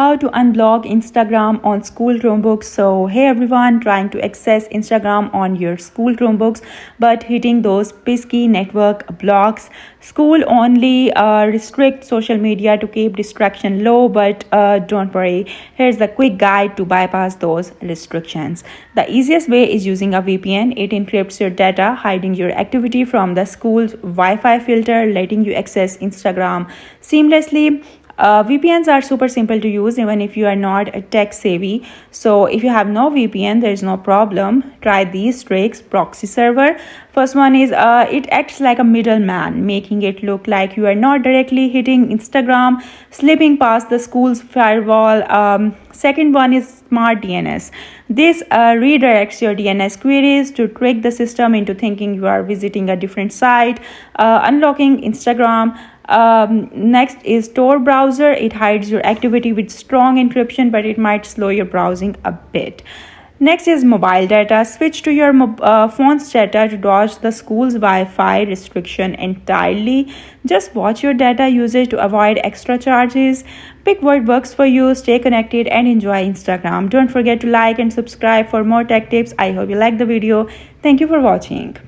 How to unblock Instagram on school Chromebooks. So hey everyone, trying to access Instagram on your school Chromebooks but hitting those pesky network blocks. School only restrict social media to keep distraction low, but don't worry, here's a quick guide to bypass those restrictions. The easiest way is using a VPN. It encrypts your data, hiding your activity from the school's Wi-Fi filter, letting you access Instagram seamlessly. VPNs are super simple to use even if you are not tech savvy. So if you have no VPN, there is no problem. Try these tricks. Proxy server. First one is it acts like a middleman, making it look like you are not directly hitting Instagram, slipping past the school's firewall. Second one is smart DNS. This redirects your DNS queries to trick the system into thinking you are visiting a different site, unlocking Instagram. Next is Tor browser. It hides your activity with strong encryption, but it might slow your browsing a bit. Next is mobile data. Switch to your phone's data to dodge the school's Wi-Fi restriction entirely. Just watch your data usage to avoid extra charges. Pick what works for you, stay connected and enjoy Instagram. Don't forget to like and subscribe for more tech tips. I hope you like the video. Thank you for watching.